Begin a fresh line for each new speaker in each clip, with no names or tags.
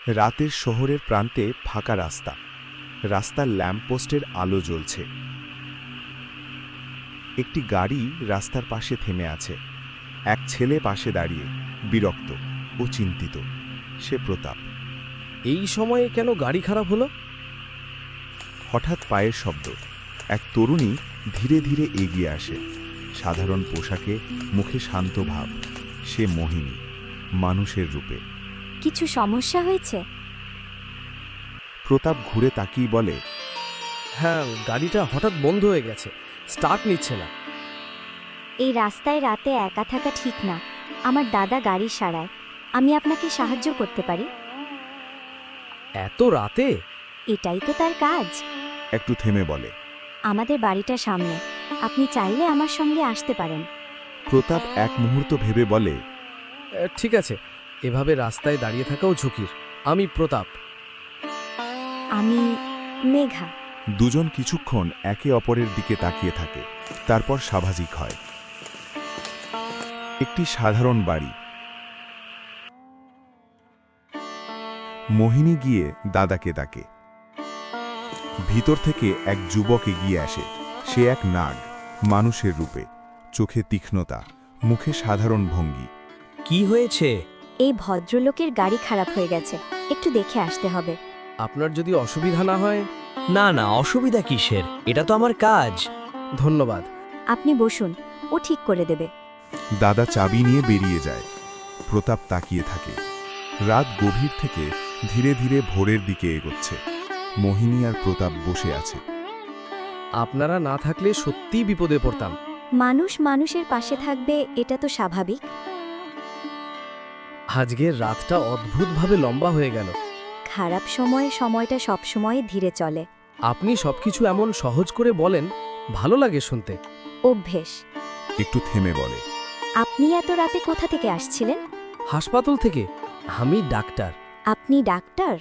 রাতের শহরের প্রান্তে ফাঁকা রাস্তা, রাস্তার ল্যাম্পপোস্টের আলো জ্বলছে। একটি গাড়ি রাস্তার পাশে থেমে আছে। এক ছেলে পাশে দাঁড়িয়ে, বিরক্ত ও চিন্তিত। সে প্রতাপ।
এই সময়ে কেন গাড়ি খারাপ হলো?
হঠাৎ পায়ের শব্দ। এক তরুণী ধীরে ধীরে এগিয়ে আসে। সাধারণ পোশাকে, মুখে শান্ত ভাব। সে মোহিনী, মানুষের রূপে।
কিছু সমস্যা হয়েছে?
প্রতাপ ঘুরে তাকিয়ে বলে,
হ্যাঁ, গাড়িটা হঠাৎ বন্ধ হয়ে গেছে, স্টার্ট নিচ্ছে না।
এই রাস্তায় রাতে একা থাকা ঠিক না। আমার দাদা গাড়ি সারায়। আমি আপনাকে সাহায্য করতে পারি।
এত রাতে?
এটাই তো তার কাজ।
একটু থেমে বলে,
আমাদের বাড়িটা সামনে। আপনি চাইলে আমার সঙ্গে আসতে পারেন।
প্রতাপ এক মুহূর্ত ভেবে বলে,
ঠিক আছে, এভাবে রাস্তায় দাঁড়িয়ে থাকাও ঝুঁকির। আমি প্রতাপ।
আমি মেঘা।
দুজন কিছুক্ষণ একে অপরের দিকে তাকিয়ে থাকে, তারপর স্বাভাবিক হয়। একটি সাধারণ বাড়ি। মোহিনী গিয়ে দাদাকে ডাকে। ভিতর থেকে এক যুবক এগিয়ে আসে। সে এক নাগ, মানুষের রূপে, চোখে তীক্ষ্ণতা, মুখে সাধারণ ভঙ্গি।
কি হয়েছে?
এই ভদ্রলোকের গাড়ি খারাপ হয়ে গেছে, একটু দেখে আসতে হবে।
আপনার যদি অসুবিধা না হয়।
না না, অসুবিধা কিসের? এটা তো আমার কাজ।
ধন্যবাদ।
আপনি বসুন, ও ঠিক করে দেবে।
দাদা চাবি নিয়ে বেরিয়ে যায়। প্রতাপ তাকিয়ে থাকে। রাত গভীর থেকে ধীরে ধীরে ভোরের দিকে এগোচ্ছে। মোহিনী আর প্রতাপ বসে আছে।
আপনারা না থাকলে সত্যিই বিপদে পড়তাম।
মানুষ মানুষের পাশে থাকবে, এটা তো স্বাভাবিক।
আজকের রাতটা অদ্ভুতভাবে লম্বা হয়ে গেল।
খারাপ সময়ে সময়টা সবসময় ধীরে চলে।
আপনি সবকিছু এমন সহজ করে বলেন, ভালো লাগে শুনতে।
অভ্যেস।
একটু থেমে বলে,
আপনি এত রাতে কোথা থেকে আসছিলেন?
হাসপাতাল থেকে। আমি ডাক্তার।
আপনি ডাক্তার?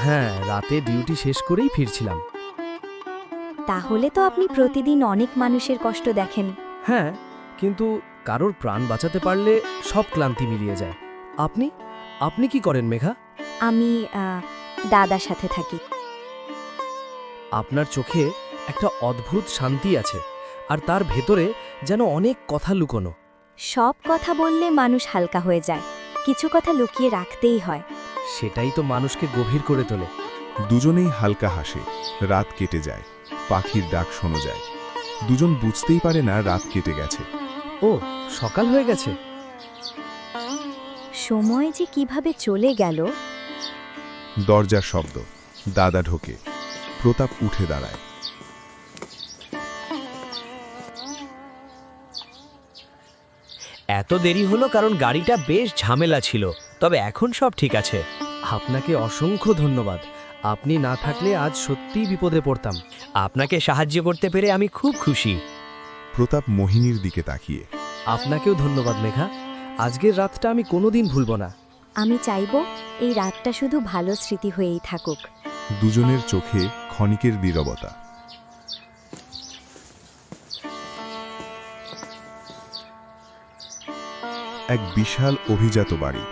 হ্যাঁ, রাতে ডিউটি শেষ করেই ফিরছিলাম।
তাহলে তো আপনি প্রতিদিন অনেক মানুষের কষ্ট দেখেন।
হ্যাঁ, কিন্তু কারোর প্রাণ বাঁচাতে পারলে সব ক্লান্তি মিলিয়ে যায়। আপনি আপনি কি করেন মেঘা?
আমি দাদার সাথে থাকি।
আপনার চোখে একটা অদ্ভুত শান্তি আছে, আর তার ভেতরে যেন অনেক কথা লুকোনো।
সব কথা বললে মানুষ হালকা হয়ে যায়, কিছু কথা লুকিয়ে রাখতেই হয়।
সেটাই তো মানুষকে গভীর করে তোলে।
দুজনেই হালকা হাসে। রাত কেটে যায়, পাখির ডাক শোনা যায়। দুজন বুঝতেই পারে না রাত কেটে গেছে।
ও, সকাল হয়ে গেছে।
সময় যে কিভাবে চলে গেল।
দরজার শব্দ। দাদা ঢোকে। প্রতাপ উঠে দাঁড়ায়।
এত দেরি হলো কারণ গাড়িটা বেশ ঝামেলা ছিল, তবে এখন সব ঠিক আছে।
আপনাকে অসংখ্য ধন্যবাদ। আপনি না থাকলে আজ সত্যিই বিপদে পড়তাম।
আপনাকে সাহায্য করতে পেরে আমি খুব খুশি।
প্রতাপ মোহিনীর দিকে তাকিয়ে,
আপনাকেও ধন্যবাদ মেঘা। আজকের রাতটা আমি কোনোদিন ভুলব না।
আমি চাইব এই রাতটা শুধু ভালো স্মৃতি হয়েই থাকুক।
দুজনের চোখে ক্ষণিকের নীরবতা। এক বিশাল অভিজাত বাড়ি।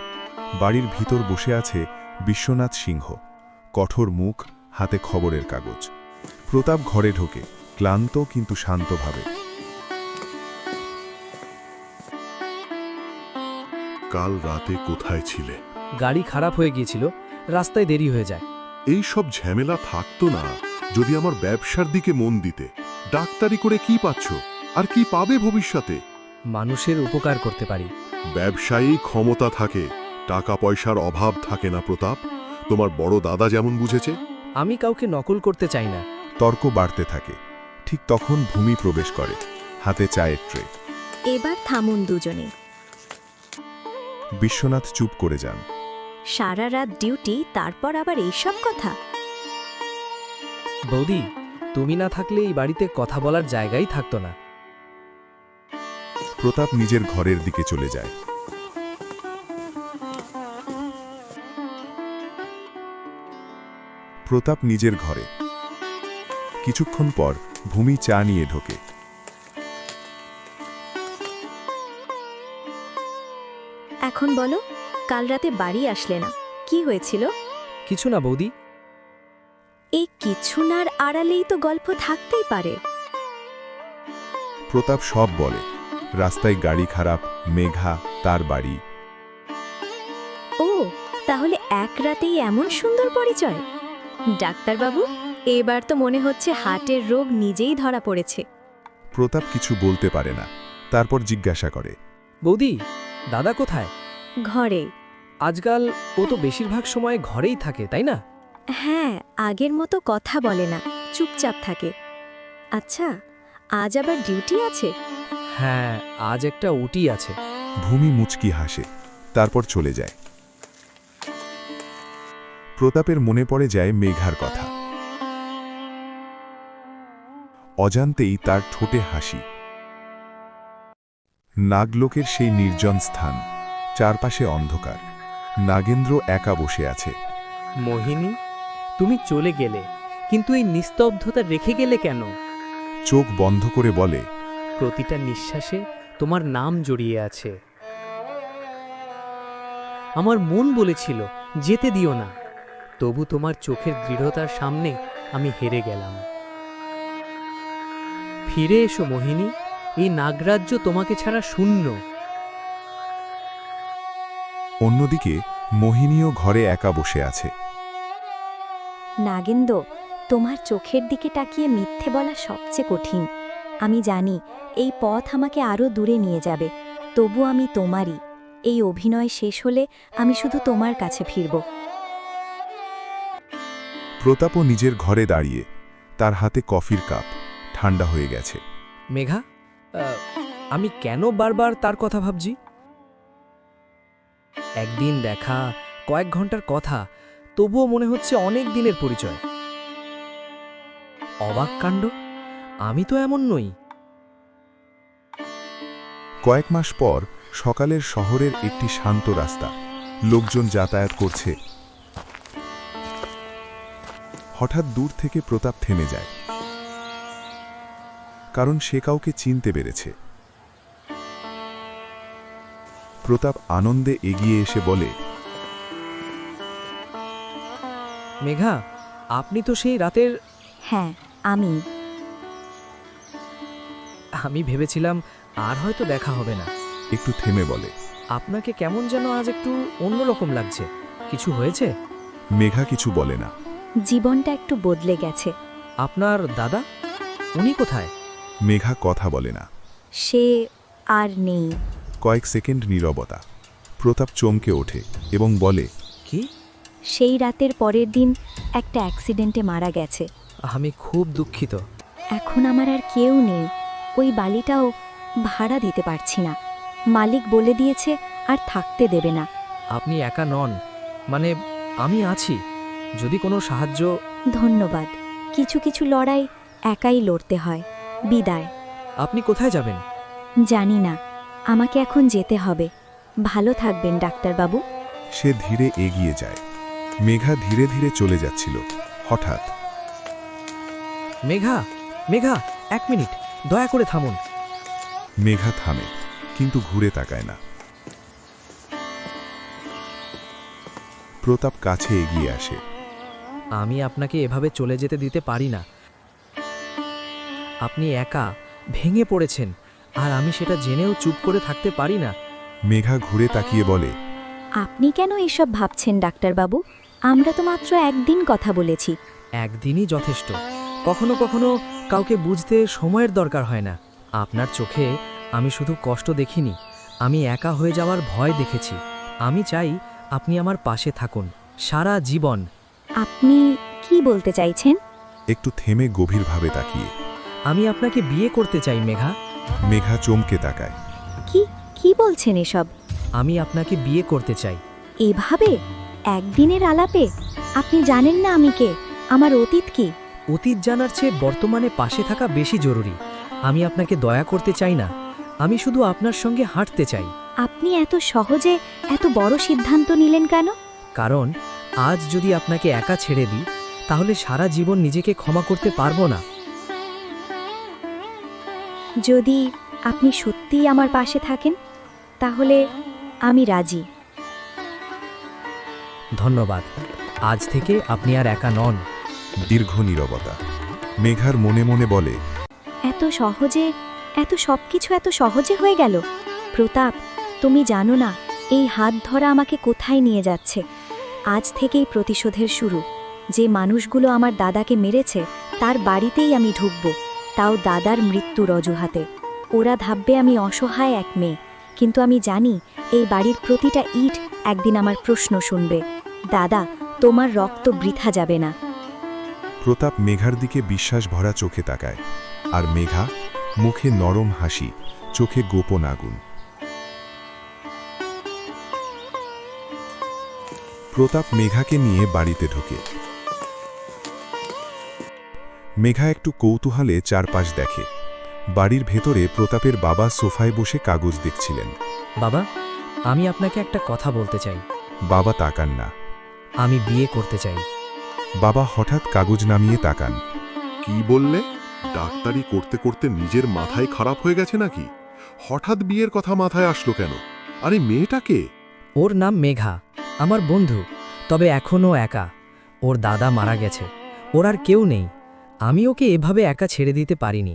বাড়ির ভিতর বসে আছে বিশ্বনাথ সিংহ, কঠোর মুখ, হাতে খবরের কাগজ। প্রতাপ ঘরে ঢোকে, ক্লান্ত কিন্তু শান্তভাবে।
কাল রাতে কোথায় ছিলে?
গাড়ি খারাপ হয়ে গিয়েছিল, রাস্তায় দেরি হয়ে যায়।
এই সব ঝামেলা থাকতো না যদি আমার ব্যবসার দিকে মন দিতে। ডাক্তারি করে কি পাচ্ছ, আর কি পাবে ভবিষ্যতে?
মানুষের উপকার করতে পারি।
ব্যবসায়ী ক্ষমতা থাকে, টাকা পয়সার অভাব থাকে না প্রতাপ। তোমার বড় দাদা যেমন বুঝেছে।
আমি কাউকে নকল করতে চাই না।
তর্ক বাড়তে থাকে। ঠিক তখন ভূমি প্রবেশ করে, হাতে চায়ের ট্রে।
এবার থামুন দুজনে।
বিশ্বনাথ চুপ করে যান।
সারা রাত ডিউটি, তারপর আবার এইসব কথা।
বৌদি, তুমি না থাকলে এই বাড়িতে কথা বলার জায়গাই থাকতো না।
প্রতাপ নিজের ঘরের দিকে চলে যায়। প্রতাপ নিজের ঘরে। কিছুক্ষণ পর ভূমি চা নিয়ে ঢোকে।
এখন বলো, কাল রাতে বাড়ি আসলে না, কি হয়েছিল?
কিছু না বৌদি।
এই কিছু নার আড়ালেই তো গল্প থাকতেই পারে।
প্রতাপ সব বলে। রাস্তায় গাড়ি খারাপ, মেঘা, তার বাড়ি।
ও, তাহলে এক রাতেই এমন সুন্দর পরিচয়। ডাক্তারবাবু, এবার তো মনে হচ্ছে হার্টের রোগ নিজেই ধরা পড়েছে।
প্রতাপ কিছু বলতে পারে না, তারপর জিজ্ঞাসা করে,
বৌদি, দাদা কোথায়?
ঘরে।
আজকাল ও তো বেশিরভাগ সময় ঘরেই থাকে, তাই না?
হ্যাঁ, আগের মতো কথা বলে না, চুপচাপ থাকে। আচ্ছা, আজ আবার ডিউটি আছে?
হ্যাঁ, আজ একটা ওটি আছে।
ভূমি মুচকি হাসে, তারপর চলে যায়। প্রতাপের মনে পড়ে যায় মেঘার কথা। অজান্তেই তার ঠোঁটে হাসি। নাগলোকের সেই নির্জন স্থান, চারপাশে অন্ধকার। নাগেন্দ্র একা বসে আছে।
মোহিনী, তুমি চলে গেলে, কিন্তু এই নিস্তব্ধতা রেখে গেলে কেন?
চোখ বন্ধ করে বলে,
প্রতিটা নিঃশ্বাসে তোমার নাম জড়িয়ে আছে। আমার মন বলেছিল যেতে দিও না, তবু তোমার চোখের দৃঢ়তার সামনে আমি হেরে গেলাম। ফিরে এসো মোহিনী, এই নাগরাজ্য তোমাকে ছাড়া শূন্য।
অন্যদিকে মোহিনীও ঘরে একা বসে আছে।
নাগেন্দ্র, তোমার চোখের দিকে তাকিয়ে মিথ্যে বলা সবচেয়ে কঠিন। আমি জানি এই পথ আমাকে আরও দূরে নিয়ে যাবে, তবু আমি তোমারই। এই অভিনয় শেষ হলে আমি শুধু তোমার কাছে ফিরব।
প্রতাপও নিজের ঘরে দাঁড়িয়ে, তার হাতে কফির কাপ, ঠান্ডা হয়ে গেছে।
মেঘা, আমি কেন বারবার তার কথা ভাবছি? একদিন দেখা, কয়েক ঘন্টার কথা, তবুও মনে হচ্ছে অনেক দিনের পরিচয়। অবাক কাণ্ড, আমি তো এমন নই।
কয়েক মাস পর সকালের শহরের একটি শান্ত রাস্তা, লোকজন যাতায়াত করছে। হঠাৎ দূর থেকে প্রতাপ থেমে যায়, কারণ সে কাউকে চিনতে পেরেছে। প্রতাপ আনন্দে এগিয়ে এসে বলে,
মেঘা, আপনি তো সেই রাতের।
হ্যাঁ,
আমি ভেবেছিলাম আর হয়তো দেখা হবে না।
একটু থেমে বলে,
আপনাকে কেমন যেন আজ একটু অন্যরকম লাগছে। কিছু হয়েছে?
মেঘা কিছু বলে না।
জীবনটা একটু বদলে গেছে।
আপনার দাদা, উনি কোথায়?
মেঘা কথা বলে না।
সে আর নেই।
কয়েক সেকেন্ড নীরবতা। প্রতাপ চমকে ওঠে এবং বলে,
কি?
সেই রাতের পরের দিন একটা অ্যাক্সিডেন্টে মারা গেছে।
আমি খুব দুঃখিত।
এখন আমার আর কেউ নেই। ওই বালিটাও ভাড়া দিতে পারছি না। মালিক বলে দিয়েছে আর থাকতে দেবে না।
আপনি একা নন, মানে আমি আছি, যদি কোনো সাহায্য।
ধন্যবাদ। কিছু কিছু লড়াই একাই লড়তে হয়। বিদায়।
আপনি কোথায় যাবেন?
জানি না, আমাকে এখন যেতে হবে। ভালো থাকবেন ডাক্তারবাবু।
সে ধীরে এগিয়ে যায়। মেঘা ধীরে ধীরে চলে যাচ্ছিল। হঠাৎ,
মেঘা, মেঘা, 1 মিনিট, দয়া করে থামুন।
মেঘা থামে, কিন্তু ঘুরে তাকায় না। প্রতাপ কাছে এগিয়ে আসে।
আমি আপনাকে এভাবে চলে যেতে দিতে পারি না। আপনি একা, ভেঙে পড়েছেন, আর আমি সেটা জেনেও চুপ করে থাকতে পারি না।
মেঘা ঘুরে তাকিয়ে বলে,
আপনি কেন এসব ভাবছেন ডাক্তারবাবু? আমরা তো মাত্র একদিন কথা বলেছি।
একদিনই যথেষ্ট। কখনো কখনো কাউকে বুঝতে সময়ের দরকার হয় না। আপনার চোখে আমি শুধু কষ্ট দেখিনি, আমি একা হয়ে যাওয়ার ভয় দেখেছি। আমি চাই আপনি আমার পাশে থাকুন সারা জীবন।
আপনি কি বলতে চাইছেন?
একটু থেমে গভীরভাবে তাকিয়ে।
আমি আপনাকে বিয়ে করতে চাই মেঘা।
মেঘা চমকে তাকায়।
কি কি বলছেন এসব?
আমি আপনাকে বিয়ে করতে চাই।
এভাবে একদিনের আলাপে? আপনি জানেন না আমি কে, আমার অতীত কি?
অতীত জানার চেয়ে বর্তমানে পাশে থাকা বেশি জরুরি। আমি আপনাকে দয়া করতে চাই না, আমি শুধু আপনার সঙ্গে হাঁটতে চাই।
আপনি এত সহজে এত বড় সিদ্ধান্ত নিলেন কেন?
কারণ আজ যদি আপনাকে একা ছেড়ে দিই, তাহলে সারা জীবন নিজেকে ক্ষমা করতে পারবো না।
যদি আপনি সত্যিই আমার পাশে থাকেন, তাহলে আমি রাজি।
ধন্যবাদ। আজ থেকে আপনি আর একা নন।
দীর্ঘ নীরবতা। মেঘার মনে মনে বলে,
এত সবকিছু এত সহজে হয়ে গেল। প্রতাপ, তুমি জানো না এই হাত ধরা আমাকে কোথায় নিয়ে যাচ্ছে। আজ থেকেই প্রতিশোধের শুরু। যে মানুষগুলো আমার দাদাকে মেরেছে তার বাড়িতেই আমি ঢুকব, তাও দাদার মৃত্যুর অজুহাতে। ওরা ভাববে আমি অসহায় এক মেয়ে, কিন্তু আমি জানি এই বাড়ির প্রতিটা ইট একদিন আমার প্রশ্ন শুনবে। দাদা, তোমার রক্ত বৃথা যাবে না।
প্রতাপ মেঘার দিকে বিশ্বাস ভরা চোখে তাকায়, আর মেঘা মুখে নরম হাসি, চোখে গোপন আগুন। প্রতাপ মেঘাকে নিয়ে বাড়িতে ঢোকে। মেঘা একটু কৌতূহলে চারপাশ দেখে। বাড়ির ভেতরে প্রতাপের বাবা সোফায় বসে কাগজ দেখছিলেন।
বাবা, আমি আপনাকে একটা কথা বলতে চাই।
বাবা তাকান না।
আমি বিয়ে করতে চাই।
বাবা হঠাৎ কাগজ নামিয়ে তাকান।
কি বললে? ডাক্তারি করতে করতে নিজের মাথায় খারাপ হয়ে গেছে নাকি? হঠাৎ বিয়ের কথা মাথায় আসলো কেন? আরে মেয়েটাকে?
ওর নাম মেঘা, আমার বন্ধু, তবে এখনও একা। ওর দাদা মারা গেছে, ওর আর কেউ নেই। আমি ওকে এভাবে একা ছেড়ে দিতে পারিনি।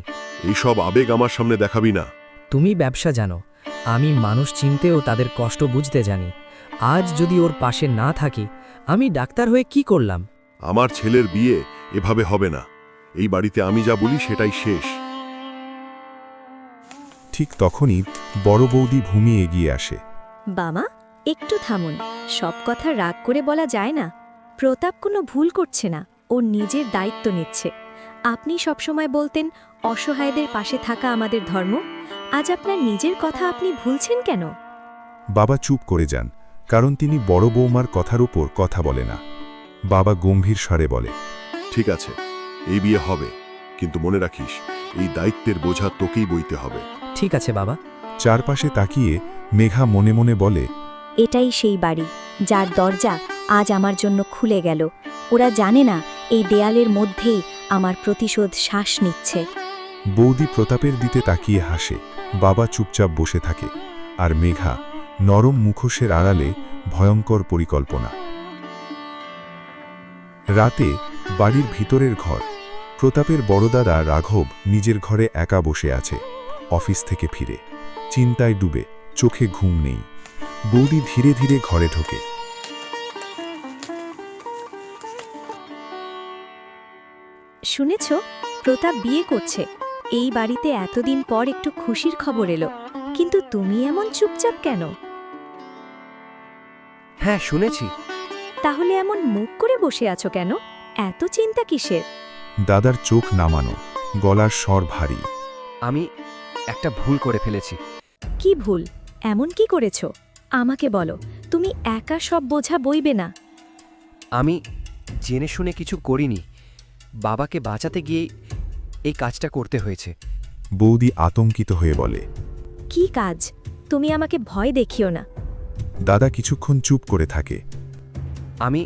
এইসব আবেগ আমার সামনে দেখাবি না।
তুমি ব্যবসা জানো, আমি মানুষ চিনতেও তাদের কষ্ট বুঝতে জানি। আজ যদি ওর পাশে না থাকি, আমি ডাক্তার হয়ে কি করলাম?
আমার ছেলের বিয়ে এভাবে হবে না। এই বাড়িতে আমি যা বলি সেটাই শেষ।
ঠিক তখনই বড় বৌদি ভূমি এগিয়ে আসে।
বাবা, একটু থামুন। সব কথা রাগ করে বলা যায় না। প্রতাপ কোনো ভুল করছে না, ওর নিজের দায়িত্ব নিচ্ছে। আপনি সবসময় বলতেন অসহায়দের পাশে থাকা আমাদের ধর্ম। আজ আপনার নিজের কথা আপনি ভুলছেন কেন?
বাবা চুপ করে যান, কারণ তিনি বড় বৌমার কথার উপর কথা বলে না। বাবা গম্ভীর স্বরে বলে,
ঠিক আছে, এই বিয়ে হবে, কিন্তু মনে রাখিস এই দায়িত্বের বোঝা তোকেই বইতে হবে।
ঠিক আছে বাবা।
চারপাশে তাকিয়ে মেঘা মনে মনে বলে,
এটাই সেই বাড়ি যার দরজা আজ আমার জন্য খুলে গেল। ওরা জানে না এই দেয়ালের মধ্যেই আমার প্রতিশোধ শ্বাস নিচ্ছে।
বৌদি প্রতাপের দিকে তাকিয়ে হাসে। বাবা চুপচাপ বসে থাকে, আর মেঘা নরম মুখোশের আড়ালে ভয়ঙ্কর পরিকল্পনা। রাতে বাড়ির ভিতরের ঘর। প্রতাপের বড়দাদা রাঘব নিজের ঘরে একা বসে আছে, অফিস থেকে ফিরে। চিন্তায় ডুবে, চোখে ঘুম নেই। বৌদি ধীরে ধীরে ঘরে ঢোকে।
শুনেছ, প্রতাপ বিয়ে করছে। এই বাড়িতে এতদিন পর একটু খুশির খবর এলো, কিন্তু তুমি এমন চুপচাপ কেন?
হ্যাঁ, শুনেছি।
তাহলে এমন মুখ করে বসে আছো কেন? এত চিন্তা কিসের?
দাদার চোখ নামানো, গলার স্বর ভারী।
আমি একটা ভুল করে ফেলেছি।
কি ভুল? এমন কি করেছ? আমাকে বলো। তুমি একা সব বোঝা বইবে না।
আমি জেনে শুনে কিছু করিনি। বাবাকে বাঁচাতে গিয়ে এই কাজটা করতে হয়েছে।
বৌদি আতঙ্কিত হয়ে বলে,
কি কাজ? তুমি আমাকে ভয় দেখিও না।
দাদা কিছুক্ষণ চুপ করে থাকে।
আমি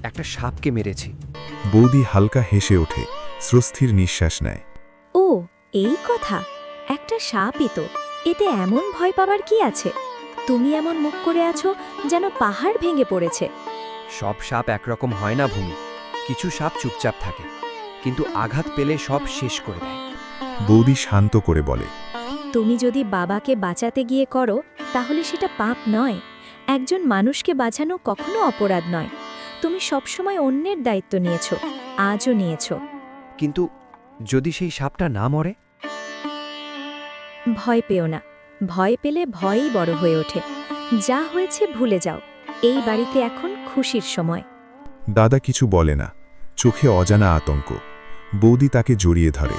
একটা সাপকে মেরেছি।
বৌদি হালকা হেসে ওঠে, স্বস্তির নিঃশ্বাস নেয়।
ও, এই কথা? একটা সাপই তো, এতে এমন ভয় পাবার কি আছে? তুমি এমন মুখ করে আছো যেন পাহাড় ভেঙে পড়েছে।
সব সাপ একরকম হয় না ভূমি। কিছু সাপ চুপচাপ থাকে, কিন্তু আঘাত পেলে সব শেষ করে দেয়।
বৌদি শান্ত করে বলে,
তুমি যদি বাবাকে বাঁচাতে গিয়ে করো তাহলে সেটা পাপ নয়। একজন মানুষকে বাঁচানো কখনো অপরাধ নয়। তুমি সবসময় অন্যের দায়িত্ব নিয়েছো, আজও নিয়েছো।
কিন্তু যদি সেই সাপটা না মরে?
ভয় পেও না। ভয় পেলে ভয়ই বড় হয়ে ওঠে। যা হয়েছে ভুলে যাও। এই বাড়িতে এখন খুশির সময়।
দাদা কিছু বলে না, চোখে অজানা আতঙ্ক। বৌদি তাকে জড়িয়ে ধরে।